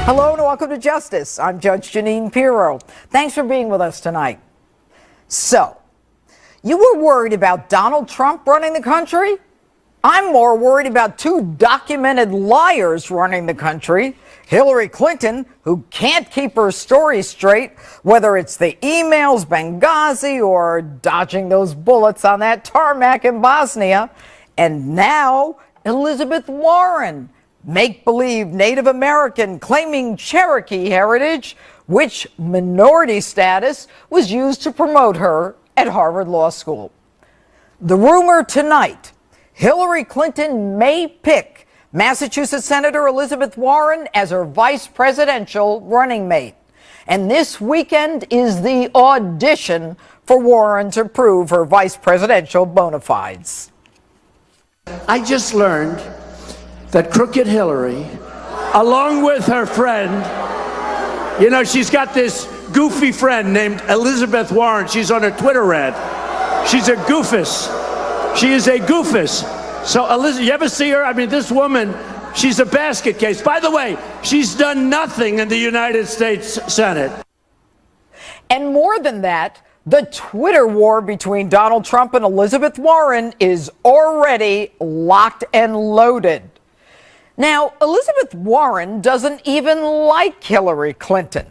Hello and welcome to Justice. I'm Judge Jeanine Pirro. Thanks for being with us tonight. So, you were worried about Donald Trump running the country? I'm more worried about two documented liars running the country. Hillary Clinton, who can't keep her story straight, whether it's the emails, Benghazi, or dodging those bullets on that tarmac in Bosnia. And now, Elizabeth Warren, make-believe Native American claiming Cherokee heritage, which minority status was used to promote her at Harvard Law School. The rumor tonight, Hillary Clinton may pick Massachusetts Senator Elizabeth Warren as her vice presidential running mate. And this weekend is the audition for Warren to prove her vice presidential bona fides. I just learned that Crooked Hillary, along with her friend, you know, she's got this goofy friend named Elizabeth Warren. She's on her Twitter ad. She's a goofus. She is a goofus. So, Elizabeth, you ever see her? I mean, this woman, she's a basket case. By the way, she's done nothing in the United States Senate. And more than that, the Twitter war between Donald Trump and Elizabeth Warren is already locked and loaded. Now, Elizabeth Warren doesn't even like Hillary Clinton.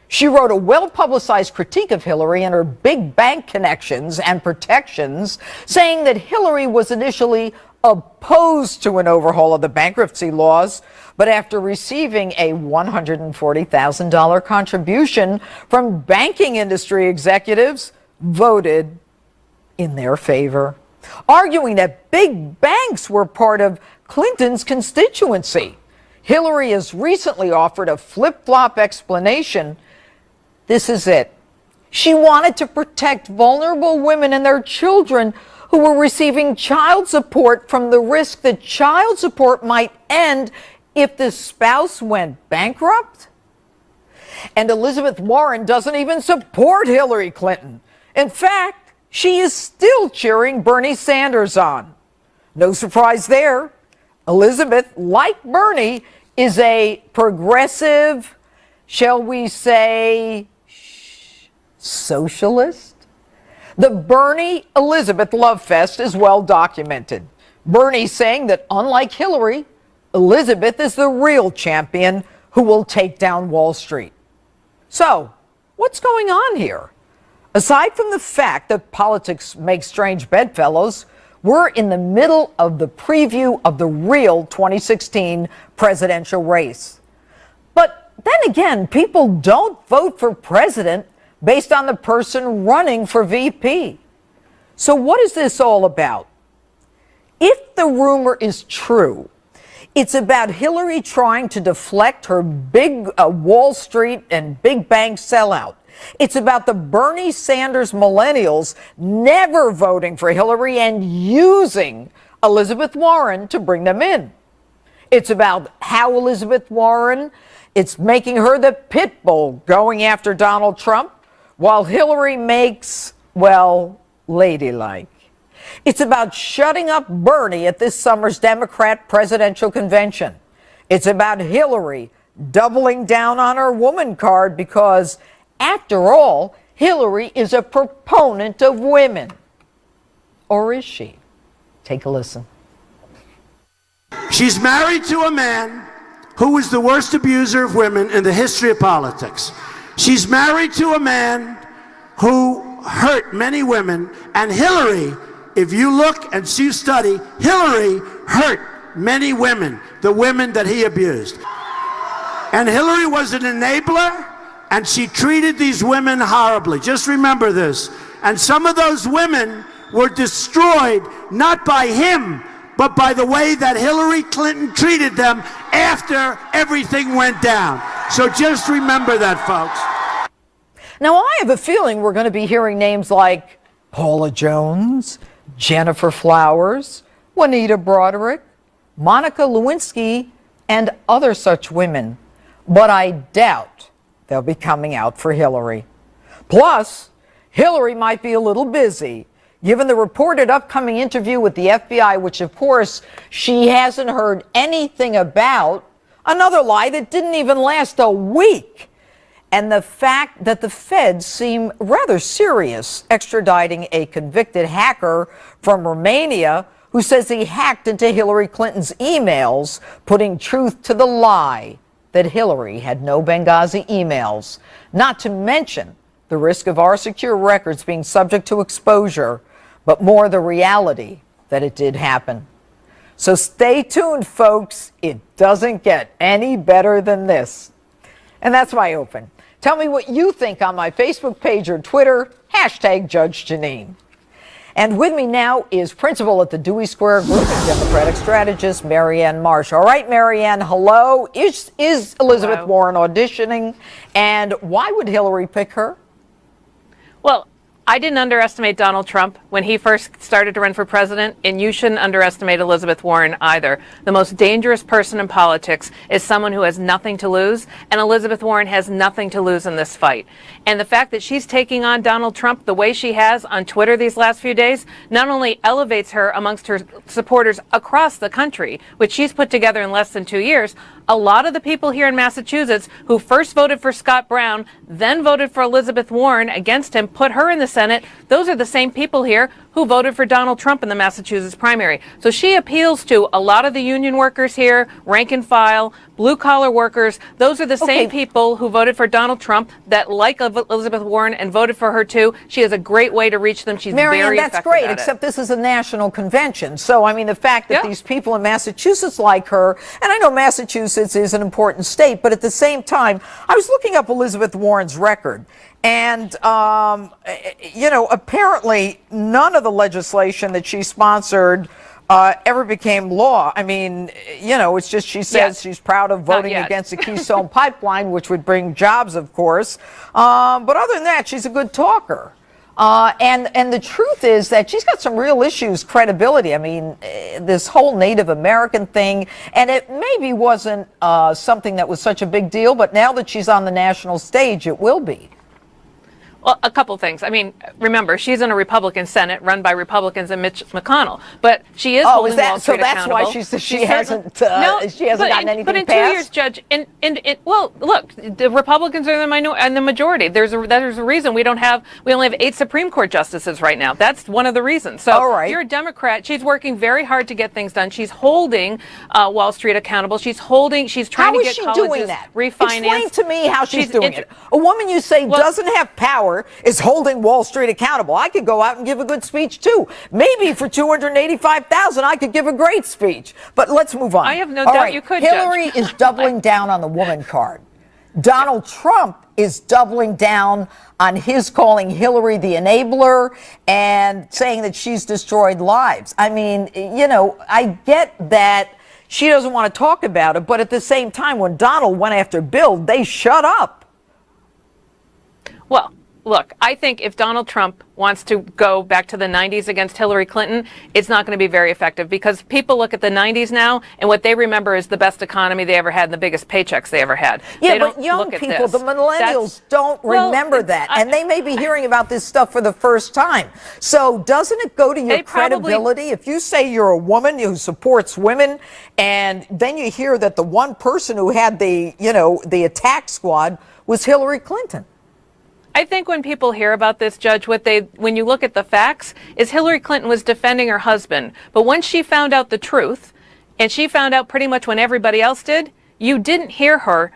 She wrote a well-publicized critique of Hillary and her big bank connections and protections, saying that Hillary was initially opposed to an overhaul of the bankruptcy laws, but after receiving a $140,000 contribution from banking industry executives, voted in their favor, arguing that big banks were part of Clinton's constituency. Hillary has recently offered a flip-flop explanation. This is it. She wanted to protect vulnerable women and their children who were receiving child support from the risk that child support might end if the spouse went bankrupt. And Elizabeth Warren doesn't even support Hillary Clinton. In fact, she is still cheering Bernie Sanders on. No surprise there. Elizabeth, like Bernie, is a progressive, shall we say, socialist. The Bernie-Elizabeth love fest is well documented. Bernie saying that unlike Hillary, Elizabeth is the real champion who will take down Wall Street. So, what's going on here? Aside from the fact that politics makes strange bedfellows, we're in the middle of the preview of the real 2016 presidential race. But then again, people don't vote for president based on the person running for VP. So what is this all about? If the rumor is true, it's about Hillary trying to deflect her big Wall Street and big bank sellout. It's about the Bernie Sanders millennials never voting for Hillary and using Elizabeth Warren to bring them in. It's about how Elizabeth Warren, it's making her the pit bull going after Donald Trump, while Hillary makes, well, ladylike. It's about shutting up Bernie at this summer's Democrat presidential convention. It's about Hillary doubling down on her woman card because, after all, Hillary is a proponent of women. Or is she? Take a listen. She's married to a man who was the worst abuser of women in the history of politics. She's married to a man who hurt many women, and Hillary, if you look and you study, Hillary hurt many women, the women that he abused. And Hillary was an enabler, and she treated these women horribly. Just remember this. And some of those women were destroyed not by him, but by the way that Hillary Clinton treated them after everything went down. So just remember that, folks. Now, I have a feeling we're going to be hearing names like Paula Jones, Jennifer Flowers, Juanita Broderick, Monica Lewinsky, and other such women. But I doubt they'll be coming out for Hillary. Plus, Hillary might be a little busy, given the reported upcoming interview with the FBI, which, of course, she hasn't heard anything about Another lie that didn't even last a week. And the fact that the feds seem rather serious extraditing a convicted hacker from Romania who says he hacked into Hillary Clinton's emails, putting truth to the lie that Hillary had no Benghazi emails, not to mention the risk of our secure records being subject to exposure, but more the reality that it did happen. So stay tuned, folks. It doesn't get any better than this. And that's my open. Tell me what you think on my Facebook page or Twitter, hashtag Judge Jeanine. And with me now is principal at the Dewey Square Group and Democratic strategist, Marianne Marsh. All right, Marianne, hello. Is Elizabeth Hello. Warren auditioning? And why would Hillary pick her? Well, I didn't underestimate Donald Trump when he first started to run for president, and you shouldn't underestimate Elizabeth Warren either. The most dangerous person in politics is someone who has nothing to lose, and Elizabeth Warren has nothing to lose in this fight. And the fact that she's taking on Donald Trump the way she has on Twitter these last few days not only elevates her amongst her supporters across the country, which she's put together in less than 2 years. A lot of the people here in Massachusetts who first voted for Scott Brown, then voted for Elizabeth Warren against him, put her in the Senate. Those are the same people here who voted for Donald Trump in the Massachusetts primary. So she appeals to a lot of the union workers here, rank and file, blue-collar workers. Those are the same people who voted for Donald Trump that like Elizabeth Warren and voted for her too. She has a great way to reach them. She's Marianne, very that's effective great, at it. except this is a national convention. So, I mean, the fact that Yeah. these people in Massachusetts like her, and I know Massachusetts is an important state, but at the same time, I was looking up Elizabeth Warren's record. And, apparently none of the legislation that she sponsored ever became law. I mean, it's just she says she's proud of voting against the Keystone Pipeline, which would bring jobs, of course. But other than that, she's a good talker. And the truth is that she's got some real issues, credibility. I mean, this whole Native American thing, and it maybe wasn't something that was such a big deal, but now that she's on the national stage, it will be. Well, a couple things. I mean, remember, she's in a Republican Senate run by Republicans and Mitch McConnell, but she is holding Wall Street accountable. So that's why she hasn't gotten anything But in passed? 2 years, Judge, well, look, the Republicans are the majority. There's a reason we only have 8 Supreme Court justices right now. That's one of the reasons. So all right. If you're a Democrat, she's working very hard to get things done. She's holding Wall Street accountable. She's trying to get colleges doing that? refinanced. Explain to me how she's doing it. A woman you say doesn't have power is holding Wall Street accountable. I could go out and give a good speech too. Maybe for $285,000, I could give a great speech. But let's move on. I have no doubt you could, Hillary Judge. is doubling down on the woman card. Donald Trump is doubling down on his calling Hillary the enabler and saying that she's destroyed lives. I mean, I get that she doesn't want to talk about it, but at the same time, when Donald went after Bill, they shut up. Well, look, I think if Donald Trump wants to go back to the 90s against Hillary Clinton, it's not going to be very effective because people look at the 90s now and what they remember is the best economy they ever had and the biggest paychecks they ever had. Yeah, they but don't young look at people, this. the millennials, don't remember that. And they may be hearing about this stuff for the first time. So doesn't it go to your credibility? If you say you're a woman who supports women and then you hear that the one person who had the attack squad was Hillary Clinton. I think when people hear about this, Judge, when you look at the facts, is Hillary Clinton was defending her husband. But once she found out the truth, and she found out pretty much when everybody else did, you didn't hear her,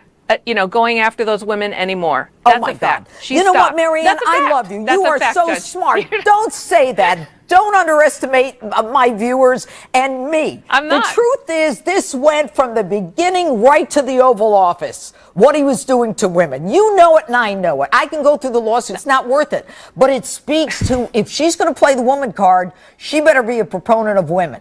going after those women anymore. That's a fact. You know what, Marianne? I love you. You are so smart. Don't say that. Don't underestimate my viewers and me. I'm not. The truth is, this went from the beginning right to the Oval Office, what he was doing to women. You know it and I know it. I can go through the lawsuit. It's not worth it. But it speaks to, if she's going to play the woman card, she better be a proponent of women.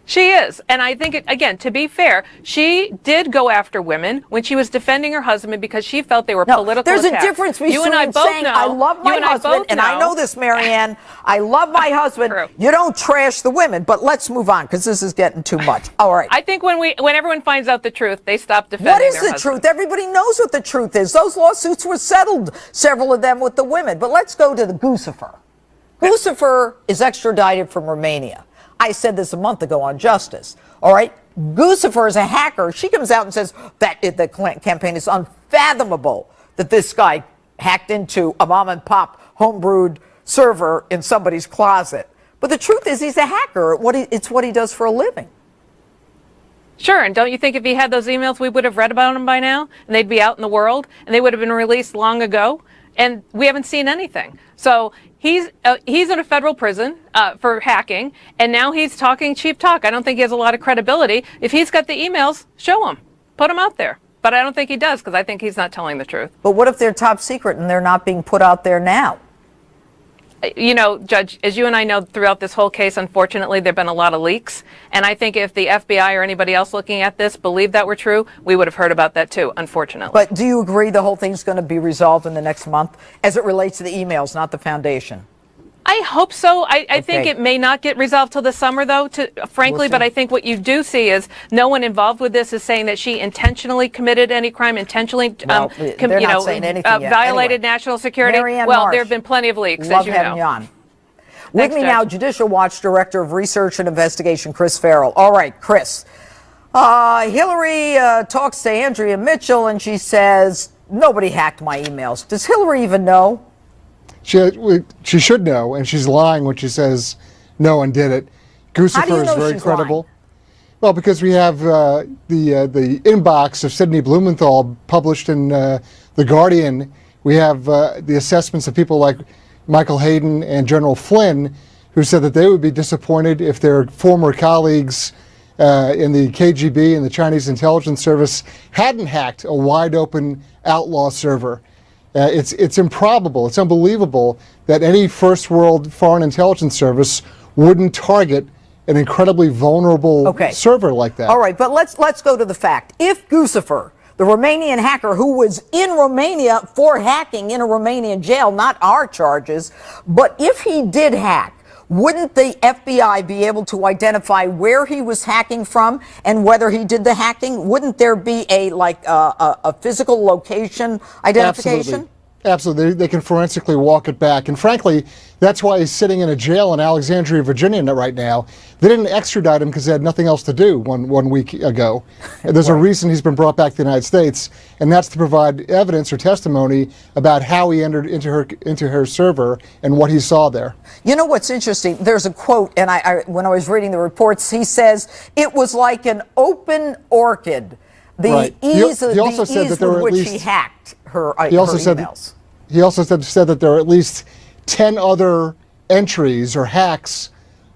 She is. And I think, again, to be fair, she did go after women when she was defending her husband because she felt they were political There's attacks. a difference between you and I both saying, know, I love my husband, and I know this, Marianne, I love my husband. True. You don't trash the women, but let's move on because this is getting too much. All right. I think when everyone finds out the truth, they stop defending What is their the husband. truth? Everybody knows what the truth is. Those lawsuits were settled, several of them with the women. But let's go to the Guccifer. Guccifer is extradited from Romania. I said this a month ago on Justice. All right. Guccifer is a hacker. She comes out and says that the campaign is unfathomable that this guy hacked into a mom and pop homebrewed server in somebody's closet. But the truth is he's a hacker. It's what he does for a living. Sure, and don't you think if he had those emails, we would have read about them by now, and they'd be out in the world, and they would have been released long ago, and we haven't seen anything. So he's in a federal prison for hacking, and now he's talking cheap talk. I don't think he has a lot of credibility. If he's got the emails, show him, put them out there. But I don't think he does, because I think he's not telling the truth. But what if they're top secret and they're not being put out there now? You know, Judge, as you and I know, throughout this whole case, unfortunately, there have been a lot of leaks. And I think if the FBI or anybody else looking at this believed that were true, we would have heard about that too, unfortunately. But do you agree the whole thing's going to be resolved in the next month as it relates to the emails, not the foundation? I hope so. I think it may not get resolved till the summer, though, frankly, but I think what you do see is no one involved with this is saying that she intentionally committed any crime, intentionally violated national security. Well, there have been plenty of leaks, as you know. Love having you on. With me now, Judicial Watch Director of Research and Investigation, Chris Farrell. All right, Chris. Hillary talks to Andrea Mitchell, and she says, nobody hacked my emails. Does Hillary even know? She should know, and she's lying when she says no one did it. Guccifer is very credible. Lying? Well, because we have the inbox of Sidney Blumenthal published in The Guardian. We have the assessments of people like Michael Hayden and General Flynn, who said that they would be disappointed if their former colleagues in the KGB and the Chinese intelligence service hadn't hacked a wide-open outlaw server. It's improbable, it's unbelievable that any first world foreign intelligence service wouldn't target an incredibly vulnerable server like that. All right, but let's go to the fact. If Guccifer, the Romanian hacker who was in Romania for hacking in a Romanian jail, not our charges, but if he did hack, wouldn't the FBI be able to identify where he was hacking from and whether he did the hacking? Wouldn't there be a physical location identification? Absolutely. They can forensically walk it back. And frankly, that's why he's sitting in a jail in Alexandria, Virginia right now. They didn't extradite him because they had nothing else to do one week ago. And there's a reason he's been brought back to the United States, and that's to provide evidence or testimony about how he entered into her server and what he saw there. You know what's interesting? There's a quote, and when I was reading the reports, he says, it was like an open orchid. The ease with which he hacked her emails. He also said that there are at least 10 other entries or hacks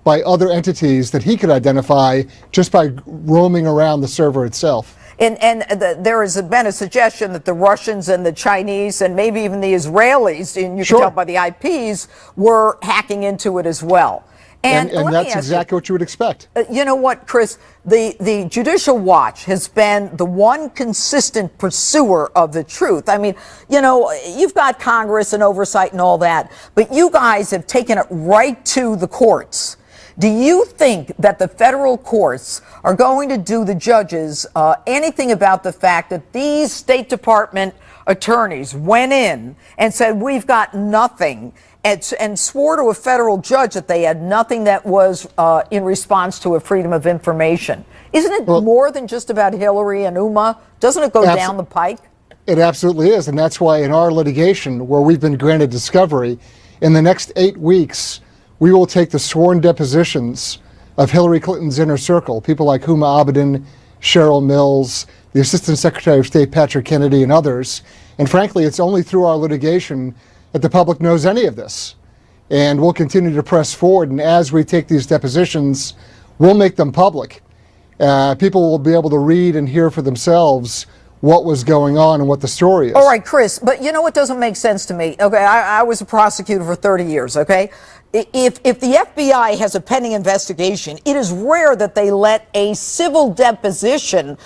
by other entities that he could identify just by roaming around the server itself. And there has been a suggestion that the Russians and the Chinese and maybe even the Israelis, and you can tell by the IPs, were hacking into it as well. And that's exactly what you would expect. You know what, Chris? The Judicial Watch has been the one consistent pursuer of the truth. I mean, you know, you've got Congress and oversight and all that, but you guys have taken it right to the courts. Do you think that the federal courts are going to do the judges anything about the fact that these State Department attorneys went in and said, we've got nothing, and swore to a federal judge that they had nothing that was in response to a freedom of information? Isn't it more than just about Hillary and Uma? Doesn't it go down the pike? It absolutely is, and that's why in our litigation, where we've been granted discovery, in the next 8 weeks, we will take the sworn depositions of Hillary Clinton's inner circle, people like Huma Abedin, Cheryl Mills, the Assistant Secretary of State Patrick Kennedy, and others. And frankly, it's only through our litigation that the public knows any of this. And we'll continue to press forward, and as we take these depositions, we'll make them public. People will be able to read and hear for themselves what was going on and what the story is. All right, Chris, but you know what doesn't make sense to me? Okay, I was a prosecutor for 30 years, okay? If the FBI has a pending investigation, it is rare that they let a civil deposition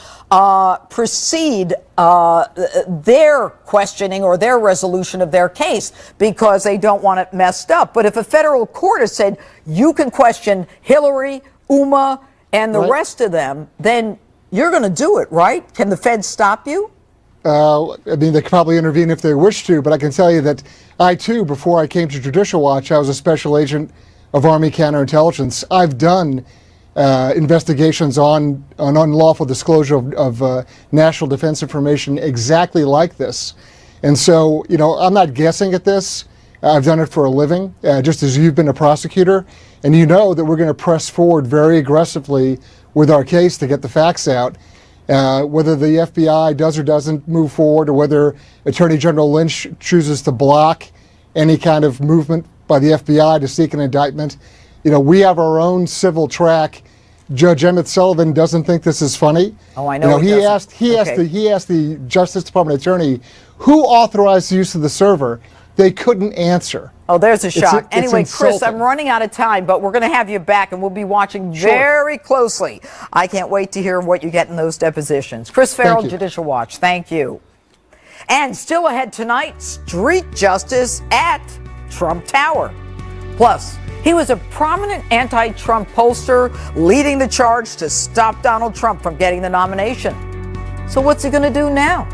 precede their questioning or their resolution of their case because they don't want it messed up. But if a federal court has said you can question Hillary, Uma, and the rest of them, then you're going to do it, right? Can the feds stop you? I mean, they could probably intervene if they wish to, but I can tell you that I, too, before I came to Judicial Watch, I was a special agent of Army counterintelligence. I've done investigations on unlawful disclosure of national defense information exactly like this. And so, you know, I'm not guessing at this. I've done it for a living, just as you've been a prosecutor, and you know that we're going to press forward very aggressively with our case to get the facts out. Whether the FBI does or doesn't move forward, or whether Attorney General Lynch chooses to block any kind of movement by the FBI to seek an indictment, you know, we have our own civil track. Judge Emmett Sullivan doesn't think this is funny. Oh, I know. You know, he asked the Justice Department attorney who authorized the use of the server. They couldn't answer. Oh, there's a shock. Anyway, it's Chris, insulting. I'm running out of time, but we're going to have you back, and we'll be watching very closely. I can't wait to hear what you get in those depositions. Chris Farrell, Judicial Watch, thank you. And still ahead tonight, street justice at Trump Tower. Plus, he was a prominent anti-Trump pollster leading the charge to stop Donald Trump from getting the nomination. So what's he going to do now?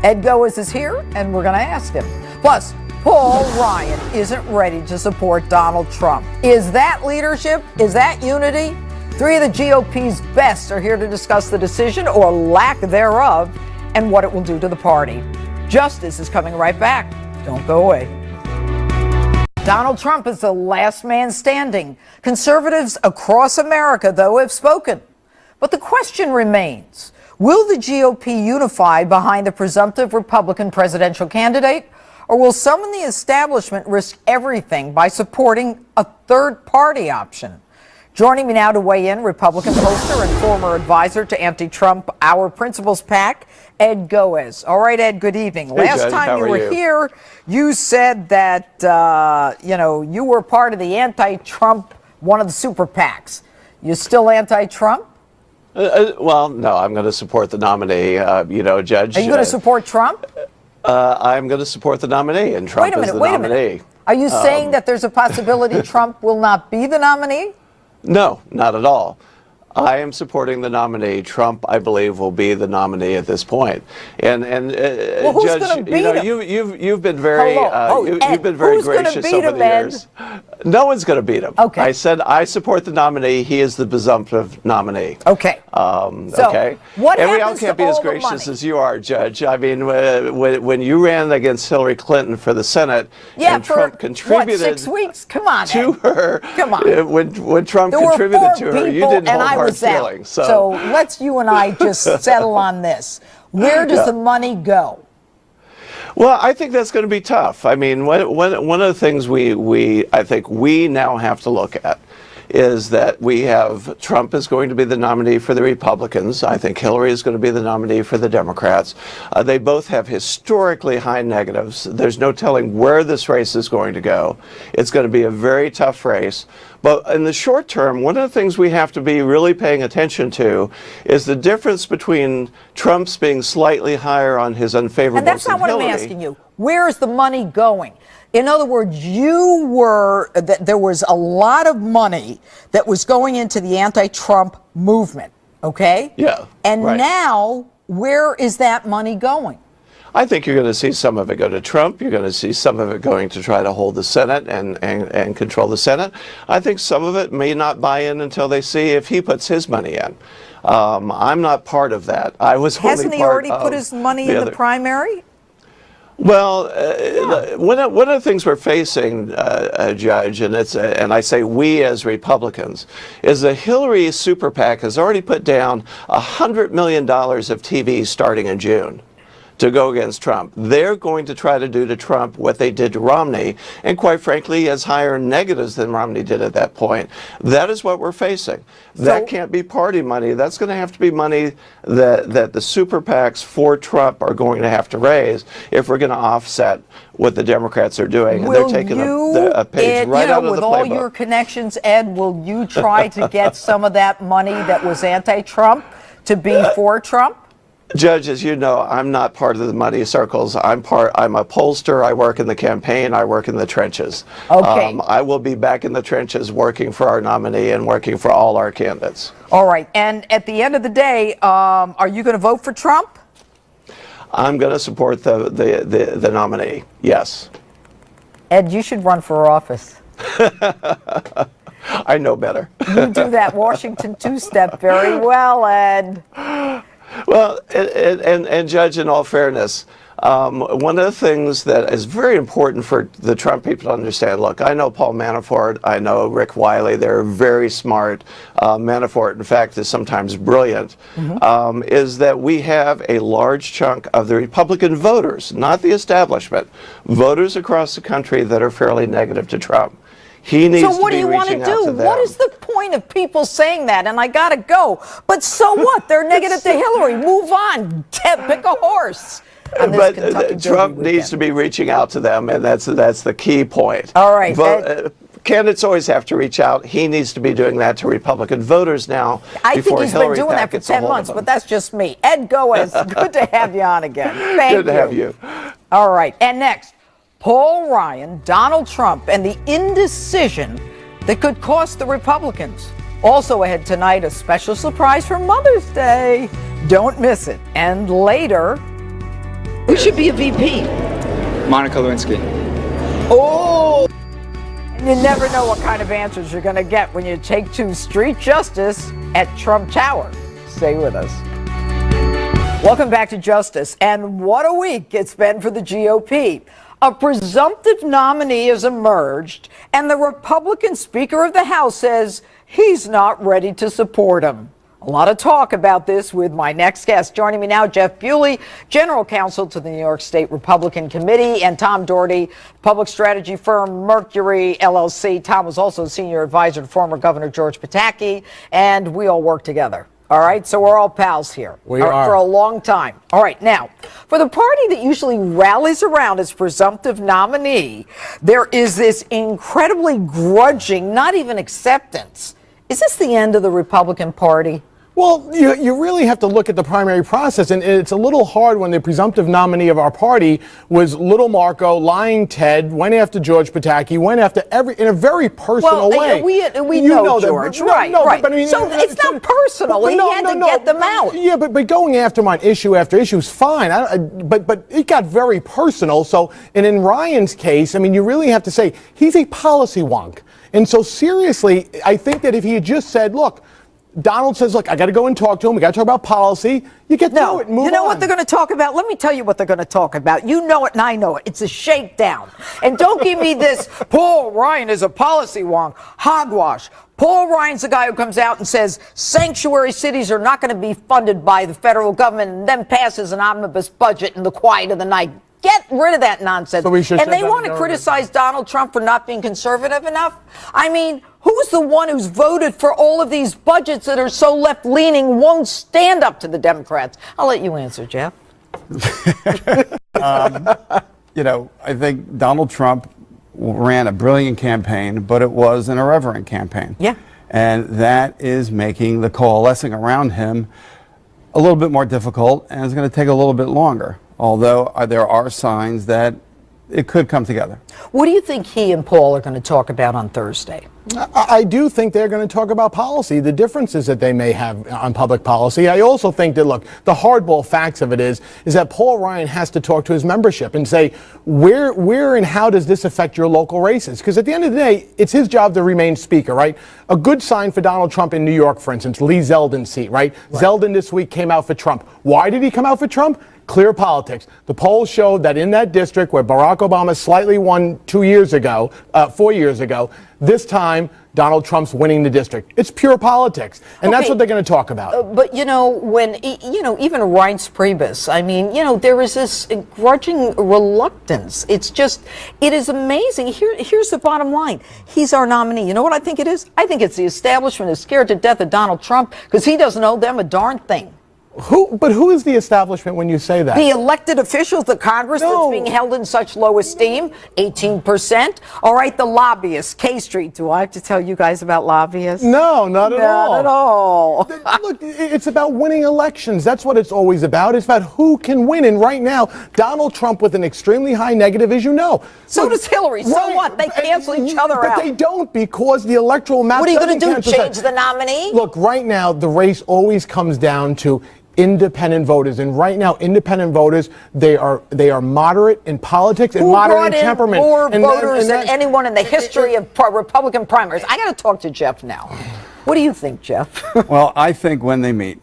Ed Goes is here, and we're going to ask him. Plus, Paul Ryan isn't ready to support Donald Trump. Is that leadership? Is that unity? Three of the GOP's best are here to discuss the decision, or lack thereof, and what it will do to the party. Justice is coming right back. Don't go away. Donald Trump is the last man standing. Conservatives across America, though, have spoken. But the question remains, will the GOP unify behind the presumptive Republican presidential candidate? Or will some in the establishment risk everything by supporting a third-party option? Joining me now to weigh in, Republican pollster and former advisor to anti-Trump Our Principles PAC, Ed Goes. All right, Ed, good evening. Hey, Last Judge, time how you are were you? here, you said that, you were part of the anti-Trump, one of the super PACs. You still anti-Trump? Well, no, I'm going to support the nominee, Judge. Are you going to support Trump? I'm going to support the nominee, and Trump is the nominee. Are you saying that there's a possibility Trump will not be the nominee? No, not at all. I am supporting the nominee. Trump, I believe, will be the nominee at this point. And well, who's Judge, gonna beat him? you've been very you've been very gracious over the years. No one's going to beat him. Okay. I said I support the nominee. He is the presumptive nominee. Okay. Okay. What Everyone happens can't to be as all the gracious money? as you are, Judge. I mean, when you ran against Hillary Clinton for the Senate, and Trump contributed 6 weeks? Come on, to Ed. her. Come on. When Trump There were contributed 4 to her, you people, didn't and hold I hard was out. feelings. So let's you and I just settle on this. Where does the money go? Well, I think that's going to be tough. I mean, one of the things I think we now have to look at is that we have Trump is going to be the nominee for the Republicans. I think Hillary is going to be the nominee for the Democrats. They both have historically high negatives. There's no telling where this race is going to go. It's going to be a very tough race. But in the short term, one of the things we have to be really paying attention to is the difference between Trump's being slightly higher on his unfavorables And that's not what Hillary. I'm asking you. Where is the money going? In other words, there was a lot of money that was going into the anti-Trump movement, okay? Yeah, And right. now, where is that money going? I think you're going to see some of it go to Trump. You're going to see some of it going to try to hold the Senate and control the Senate. I think some of it may not buy in until they see if he puts his money in. I'm not part of that. I was Hasn't only he part already of put his money in the primary? Well, one of the things we're facing, Judge, and I say we as Republicans, is the Hillary super PAC has already put down $100 million of TV starting in June to go against Trump. They're going to try to do to Trump what they did to Romney, and quite frankly, has higher negatives than Romney did at that point. That is what we're facing. That can't be party money. That's going to have to be money that the super PACs for Trump are going to have to raise if we're going to offset what the Democrats are doing. And they're taking a page right out of the with playbook. all your connections, Ed, will you try to get some of that money that was anti-Trump to be for Trump? Judge, as you know, I'm not part of the money circles. I'm a pollster. I work in the campaign. I work in the trenches. Okay. I will be back in the trenches working for our nominee and working for all our candidates. All right. And at the end of the day, are you going to vote for Trump? I'm going to support the nominee. Yes. Ed, you should run for office. I know better. You do that Washington two-step very well, Ed. Well, and Judge, in all fairness, one of the things that is very important for the Trump people to understand, look, I know Paul Manafort, I know Rick Wiley, they're very smart. Manafort, in fact, is sometimes brilliant, is that we have a large chunk of the Republican voters, not the establishment, voters across the country that are fairly negative to Trump. He needs so what do you want to do? What is the point of people saying that? And I got to go. But so what? They're negative to Hillary. Move on. Pick a horse. But Trump needs to be reaching out to them, and that's the key point. All right. Candidates always have to reach out. He needs to be doing that to Republican voters now. I think he's been doing that for 10 months, but that's just me. Ed Goes, good to have you on again. Thank you. Good to have you. All right. And next, Paul Ryan, Donald Trump, and the indecision that could cost the Republicans. Also ahead tonight, a special surprise for Mother's Day. Don't miss it. And later, who should be a VP? Monica Lewinsky. Oh! And you never know what kind of answers you're going to get when you take to Street Justice at Trump Tower. Stay with us. Welcome back to Justice. And what a week it's been for the GOP. A presumptive nominee has emerged, and the Republican Speaker of the House says he's not ready to support him. A lot of talk about this with my next guest. Joining me now, Jeff Bewley, General Counsel to the New York State Republican Committee, and Tom Doherty, public strategy firm Mercury LLC. Tom was also a senior advisor to former Governor George Pataki, and we all work together. All right, so we're all pals here. We are. For a long time. All right, now, for the party that usually rallies around its presumptive nominee, there is this incredibly grudging, not even acceptance. Is this the end of the Republican Party? Well, you really have to look at the primary process, and it's a little hard when the presumptive nominee of our party was Little Marco, Lying Ted, went after George Pataki, went after in a very personal way. We know George, right? But I mean, so it's not personal. He had to get them out. Yeah, but going after him on issue after issue is fine. But it got very personal. So, and in Ryan's case, I mean, you really have to say he's a policy wonk. And so seriously, I think that if he had just said, look, Donald says, look, I got to go and talk to him. We got to talk about policy. You get through it and move on. You know what they're going to talk about? Let me tell you what they're going to talk about. You know it and I know it. It's a shakedown. And don't give me this, Paul Ryan is a policy wonk. Hogwash. Paul Ryan's the guy who comes out and says sanctuary cities are not going to be funded by the federal government and then passes an omnibus budget in the quiet of the night. Get rid of that nonsense. So and they want to criticize Donald Trump for not being conservative enough? I mean, who's the one who's voted for all of these budgets that are so left-leaning, won't stand up to the Democrats? I'll let you answer, Jeff. You know, I think Donald Trump ran a brilliant campaign, but it was an irreverent campaign. Yeah. And that is making the coalescing around him a little bit more difficult, and it's going to take a little bit longer. Although there are signs that it could come together. What do you think he and Paul are going to talk about on Thursday? I do think they're going to talk about policy, the differences that they may have on public policy. I also think that, look, the hardball facts of it is that Paul Ryan has to talk to his membership and say, where and how does this affect your local races? Because at the end of the day, it's his job to remain speaker, right? A good sign for Donald Trump in New York, for instance, Lee Zeldin's seat, right? Zeldin this week came out for Trump. Why did he come out for Trump? Clear politics. The polls showed that in that district where Barack Obama slightly won 4 years ago, this time Donald Trump's winning the district. It's pure politics, and that's what they're going to talk about. But when even Reince Priebus, I mean, there is this grudging reluctance. It is amazing. Here's the bottom line: he's our nominee. You know what I think it is? I think it's the establishment is scared to death of Donald Trump because he doesn't owe them a darn thing. Who is the establishment when you say that? The elected officials, the Congress that's being held in such low esteem, 18%. All right, the lobbyists, K Street. Do I have to tell you guys about lobbyists? No, not at all. Not at all. Look, it's about winning elections. That's what it's always about. It's about who can win. And right now, Donald Trump with an extremely high negative, as you know. So does Hillary. So what? They cancel each other out. But they don't, because the electoral map. What are you going to do? Change the nominee? Look, right now, the race always comes down to independent voters. And right now, independent voters, they are moderate in politics and moderate in temperament. More voters than anyone in the history of Republican primaries. I got to talk to Jeff now. What do you think, Jeff? Well, I think when they meet,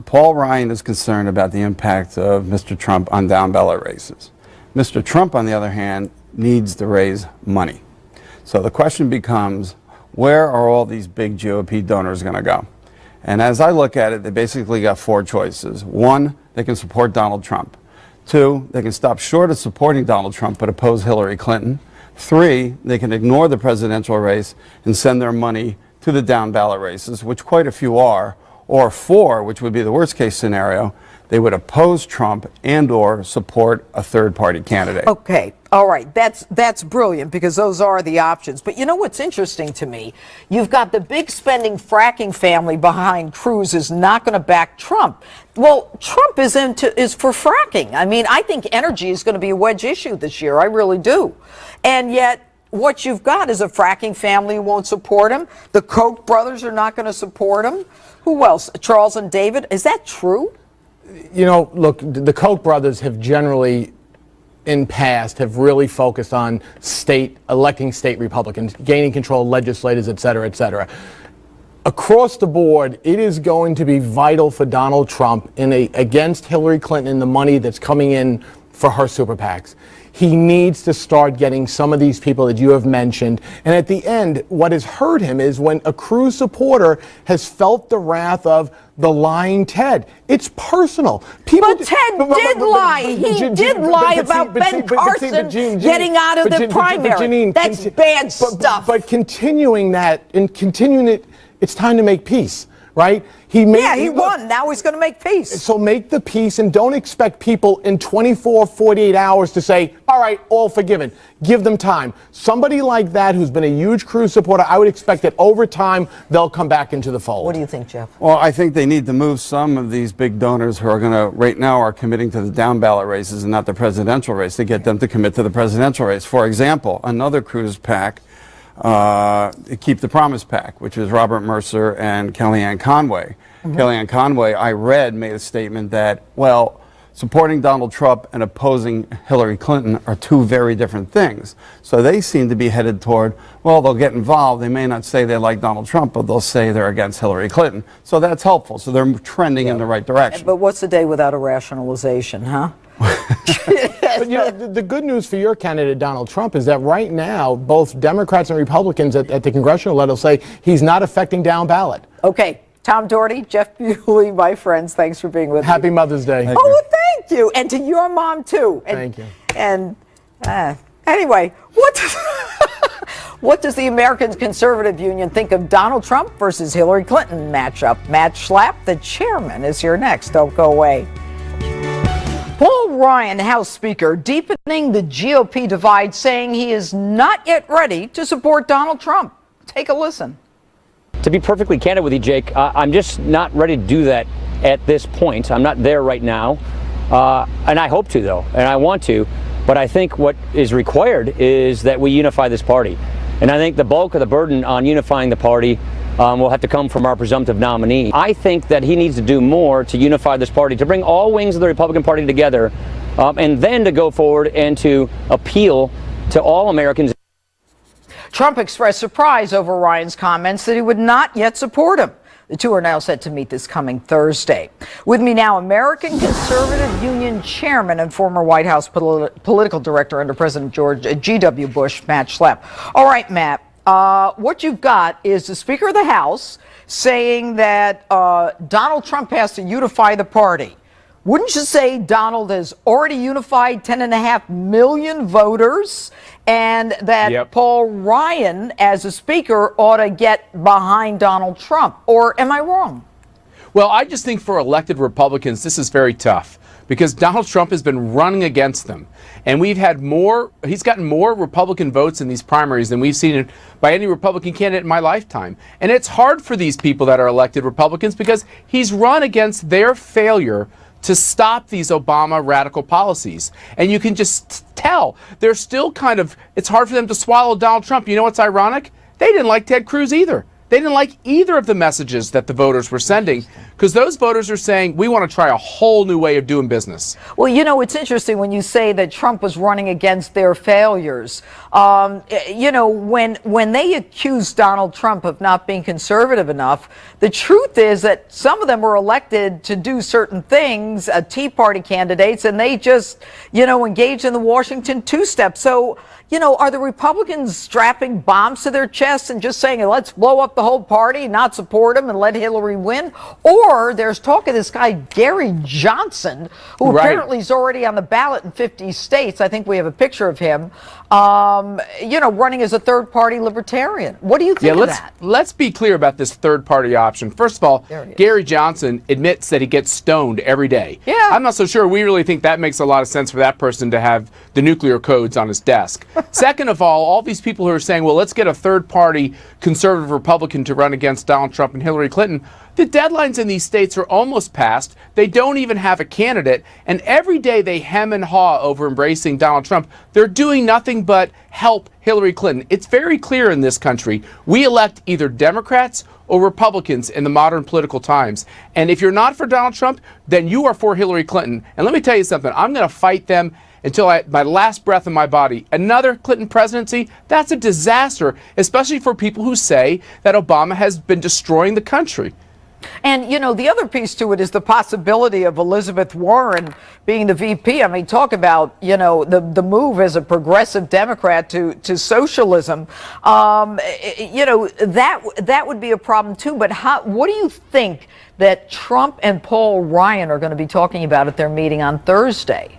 Paul Ryan is concerned about the impact of Mr. Trump on down ballot races. Mr. Trump, on the other hand, needs to raise money. So the question becomes, where are all these big GOP donors going to go? And as I look at it, they basically got four choices. One, they can support Donald Trump. Two, they can stop short of supporting Donald Trump but oppose Hillary Clinton. Three, they can ignore the presidential race and send their money to the down ballot races, which quite a few are. Or four, which would be the worst case scenario, they would oppose Trump and or support a third party candidate. Okay. All right. That's brilliant, because those are the options. But you know what's interesting to me? You've got the big spending fracking family behind Cruz is not going to back Trump. Well, Trump is for fracking. I mean, I think energy is going to be a wedge issue this year. I really do. And yet what you've got is a fracking family who won't support him. The Koch brothers are not going to support him. Who else? Charles and David. Is that true? You know, look, the Koch brothers have generally, in past, have really focused on electing state Republicans, gaining control of legislators, et cetera, et cetera. Across the board, it is going to be vital for Donald Trump against Hillary Clinton and the money that's coming in for her super PACs. He needs to start getting some of these people that you have mentioned. And at the end, what has hurt him is when a Cruz supporter has felt the wrath of the lying Ted. It's personal. But Ted did lie. He did lie about Ben Carson getting out of the primary. That's bad stuff. But continuing that and continuing it, it's time to make peace. Right? He won. Now he's going to make peace. So make the peace and don't expect people in 24, 48 hours to say, all right, all forgiven. Give them time. Somebody like that who's been a huge Cruz supporter, I would expect that over time they'll come back into the fold. What do you think, Jeff? Well, I think they need to move some of these big donors who are going to, right now, are committing to the down ballot races and not the presidential race, to get them to commit to the presidential race. For example, another Cruz PAC, Keep the Promise PAC, which is Robert Mercer and Kellyanne Conway. Kellyanne Conway, I read, made a statement that, well, supporting Donald Trump and opposing Hillary Clinton are two very different things. So they seem to be headed toward, well, they'll get involved. They may not say they like Donald Trump, but they'll say they're against Hillary Clinton. So that's helpful. So they're trending in the right direction. But what's the day without a rationalization, huh? But you know, the good news for your candidate, Donald Trump, is that right now, both Democrats and Republicans at the congressional level say he's not affecting down ballot. Okay. Tom Doherty, Jeff Bewley, my friends, thanks for being with me. Happy Mother's Day. Well, thank you. And to your mom, too. Thank you. And anyway, what does the American Conservative Union think of Donald Trump versus Hillary Clinton matchup? Matt Schlapp, the chairman, is here next. Don't go away. Paul Ryan, House Speaker, deepening the GOP divide, saying he is not yet ready to support Donald Trump. Take a listen. To be perfectly candid with you, Jake, I'm just not ready to do that at this point. I'm not there right now. And I hope to, though, and I want to. But I think what is required is that we unify this party. And I think the bulk of the burden on unifying the party will have to come from our presumptive nominee. I think that he needs to do more to unify this party, to bring all wings of the Republican Party together, and then to go forward and to appeal to all Americans. Trump expressed surprise over Ryan's comments that he would not yet support him. The two are now set to meet this coming Thursday. With me now, American Conservative Union Chairman and former White House political director under President George G.W. Bush, Matt Schlapp. All right, Matt, what you've got is the Speaker of the House saying that Donald Trump has to unify the party. Wouldn't you say Donald has already unified 10.5 million voters, and that Paul Ryan, as a speaker, ought to get behind Donald Trump? Or am I wrong? Well, I just think for elected Republicans, this is very tough because Donald Trump has been running against them. And he's gotten more Republican votes in these primaries than we've seen by any Republican candidate in my lifetime. And it's hard for these people that are elected Republicans because he's run against their failure to stop these Obama radical policies. And you can just tell they're still it's hard for them to swallow Donald Trump. You know what's ironic? They didn't like Ted Cruz either. They didn't like either of the messages that the voters were sending. because those voters are saying we want to try a whole new way of doing business. Well, you know, it's interesting when you say that Trump was running against their failures. You know, when they accused Donald Trump of not being conservative enough, the truth is that some of them were elected to do certain things, Tea Party candidates, and they just, you know, engaged in the Washington two-step. So, you know, are the Republicans strapping bombs to their chests and just saying, let's blow up the whole party, not support him, and let Hillary win? Or there's talk of this guy, Gary Johnson, who apparently is already on the ballot in 50 states. I think we have a picture of him, you know, running as a third-party libertarian. What do you think of that? Let's be clear about this third-party option. First of all, Gary Johnson admits that he gets stoned every day. Yeah. I'm not so sure we really think that makes a lot of sense for that person to have the nuclear codes on his desk. Second of all these people who are saying, well, let's get a third-party conservative Republican to run against Donald Trump and Hillary Clinton. The deadlines in these states are almost passed. They don't even have a candidate. And every day they hem and haw over embracing Donald Trump. They're doing nothing but help Hillary Clinton. It's very clear in this country. We elect either Democrats or Republicans in the modern political times. And if you're not for Donald Trump, then you are for Hillary Clinton. And let me tell you something. I'm going to fight them until my last breath in my body. Another Clinton presidency, that's a disaster, especially for people who say that Obama has been destroying the country. And, you know, the other piece to it is the possibility of Elizabeth Warren being the VP. I mean, talk about, you know, the move as a progressive Democrat to socialism. You know, that would be a problem, too. But what do you think that Trump and Paul Ryan are going to be talking about at their meeting on Thursday?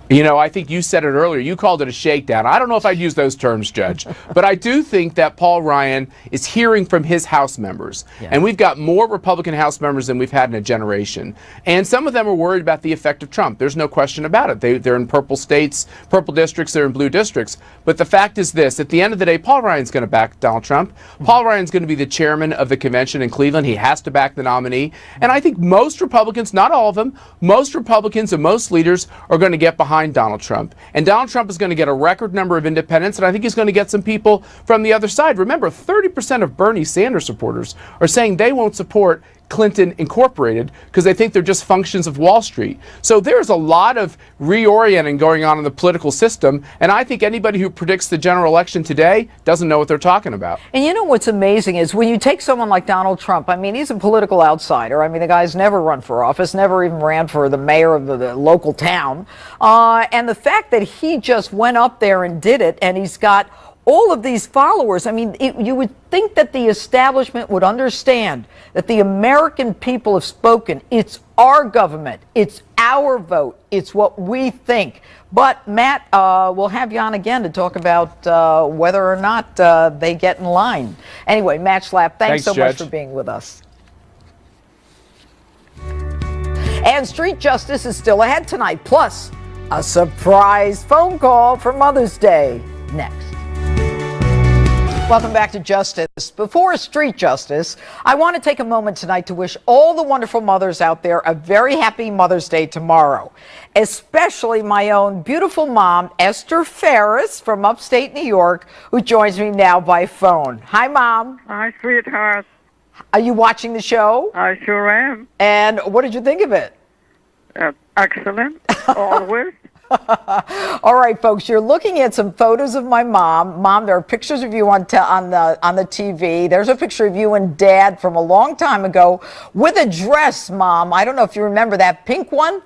You know, I think you said it earlier. You called it a shakedown. I don't know if I'd use those terms, Judge. But I do think that Paul Ryan is hearing from his House members. Yeah. And we've got more Republican House members than we've had in a generation. And some of them are worried about the effect of Trump. There's no question about it. They're in purple states, purple districts, they're in blue districts. But the fact is this. At the end of the day, Paul Ryan's going to back Donald Trump. Paul Ryan's going to be the chairman of the convention in Cleveland. He has to back the nominee. And I think most Republicans, not all of them, most Republicans and most leaders are going to get behind Donald Trump. And Donald Trump is going to get a record number of independents, and I think he's going to get some people from the other side. Remember, 30% of Bernie Sanders supporters are saying they won't support Clinton Incorporated because they think they're just functions of Wall Street. So there's a lot of reorienting going on in the political system, and I think anybody who predicts the general election today doesn't know what they're talking about. And you know what's amazing is when you take someone like Donald Trump, I mean, he's a political outsider. I mean, the guy's never run for office, never even ran for the mayor of the local town. And the fact that he just went up there and did it, and he's got all of these followers. I mean, you would think that the establishment would understand that the American people have spoken. It's our government. It's our vote. It's what we think. But, Matt, we'll have you on again to talk about whether or not they get in line. Anyway, Matt Schlapp, thanks so much for being with us. And Street Justice is still ahead tonight, plus a surprise phone call for Mother's Day next. Welcome back to Justice. Before Street Justice, I want to take a moment tonight to wish all the wonderful mothers out there a very happy Mother's Day tomorrow, especially my own beautiful mom, Esther Ferris from upstate New York, who joins me now by phone. Hi, Mom. Hi, sweetheart. Are you watching the show? I sure am. And what did you think of it? Excellent, always. All right, folks, you're looking at some photos of my mom. Mom, there are pictures of you on the TV. There's a picture of you and Dad from a long time ago with a dress, Mom. I don't know if you remember that pink one.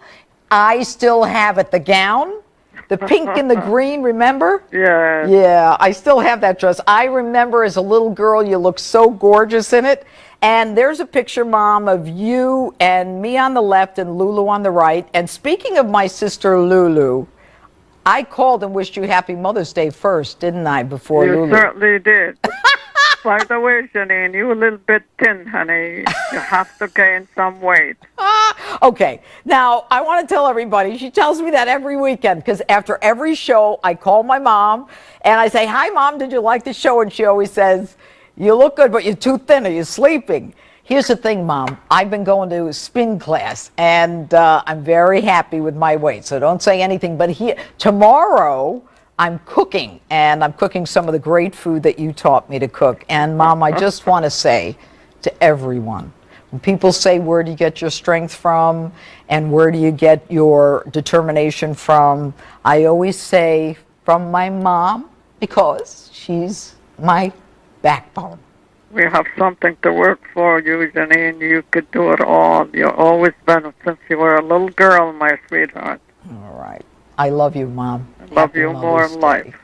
I still have it, the gown. The pink and the green, remember? Yeah. Yeah, I still have that dress. I remember as a little girl, you looked so gorgeous in it. And there's a picture, Mom, of you and me on the left and Lulu on the right. And speaking of my sister Lulu, I called and wished you happy Mother's Day first, didn't I, before Lulu? You certainly did. By the way, Jeanine, you're a little bit thin, honey. You have to gain some weight. Okay. Now, I want to tell everybody, she tells me that every weekend, because after every show, I call my mom, and I say, hi, Mom, did you like the show? And she always says, you look good, but you're too thin. Are you sleeping? Here's the thing, Mom. I've been going to spin class, and I'm very happy with my weight, so don't say anything. But tomorrow, I'm cooking, and I'm cooking some of the great food that you taught me to cook. And, Mom, I just want to say to everyone, When people say, where do you get your strength from and where do you get your determination from, I always say from my mom, because she's my backbone. We have something to work for you, Jeanine. You could do it all. You've always been since you were a little girl, my sweetheart. All right. I love you, Mom. I love you more in life.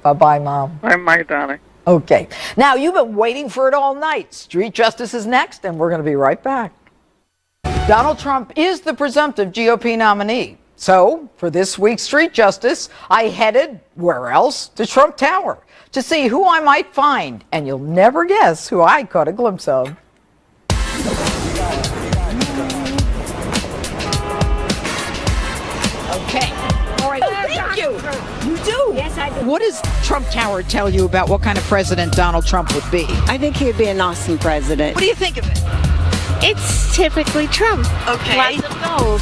Bye-bye, Mom. Bye, my darling. Okay. Now, you've been waiting for it all night. Street Justice is next, and we're going to be right back. Donald Trump is the presumptive GOP nominee. So, for this week's Street Justice, I headed, where else? To Trump Tower to see who I might find. And you'll never guess who I caught a glimpse of. Okay. All right. Oh, thank you. You do? Yes, I do. What does Trump Tower tell you about what kind of president Donald Trump would be? I think he'd be an awesome president. What do you think of it? It's typically Trump. Okay. Lots of gold.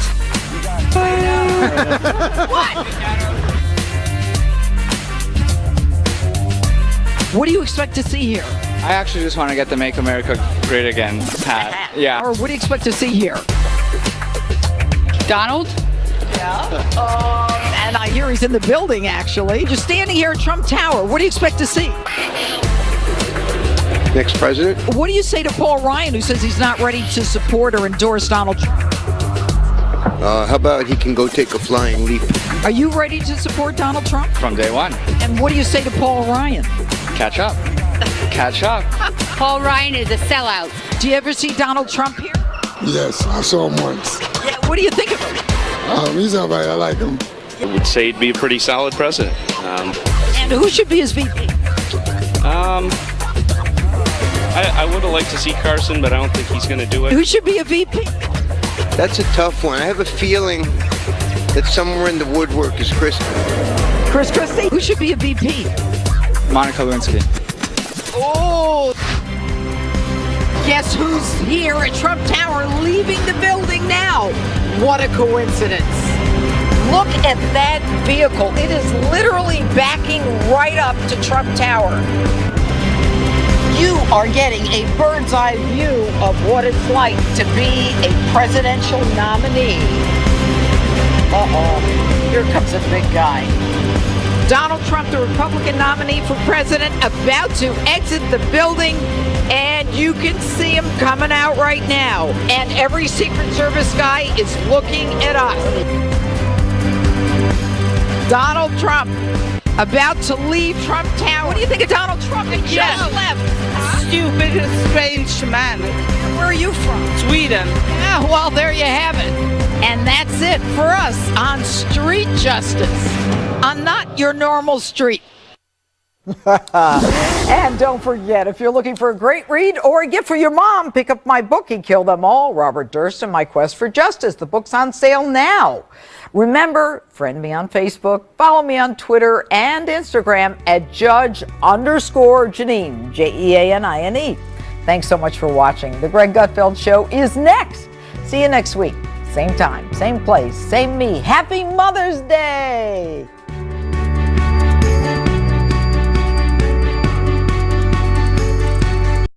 What do you expect to see here? I actually just want to get the Make America Great Again hat. Yeah. Or what do you expect to see here? Donald? And I hear he's in the building, actually. Just standing here at Trump Tower. What do you expect to see? Next president? What do you say to Paul Ryan, who says he's not ready to support or endorse Donald Trump? How about he can go take a flying leap? Are you ready to support Donald Trump? From day one. And what do you say to Paul Ryan? Catch up. Catch up. Paul Ryan is a sellout. Do you ever see Donald Trump here? Yes, I saw him once. Yeah, what do you think of him? He's all right. I like him. I would say he'd be a pretty solid president. And who should be his VP? I would have liked to see Carson, but I don't think he's going to do it. Who should be a VP? That's a tough one. I have a feeling that somewhere in the woodwork is Chris. Chris Christie? Who should be a VP? Monica Lewinsky. Oh! Guess who's here at Trump Tower leaving the building now? What a coincidence. Look at that vehicle. It is literally backing right up to Trump Tower. You are getting a bird's eye view of what it's like to be a presidential nominee. Uh-oh, here comes a big guy. Donald Trump, the Republican nominee for president, about to exit the building, and you can see him coming out right now. And every Secret Service guy is looking at us. Donald Trump, about to leave Trump Tower. What do you think of Donald Trump? He just left. Stupid and strange man. Where are you from? Sweden. Yeah, well, there you have it. And that's it for us on Street Justice. On Not Your Normal Street. And don't forget, if you're looking for a great read or a gift for your mom, pick up my book, He Killed Them All, Robert Durst and My Quest for Justice. The book's on sale now. Remember, friend me on Facebook, follow me on Twitter and Instagram at Judge_Jeanine, Jeanine. Thanks so much for watching. The Greg Gutfeld Show is next. See you next week. Same time, same place, same me. Happy Mother's Day!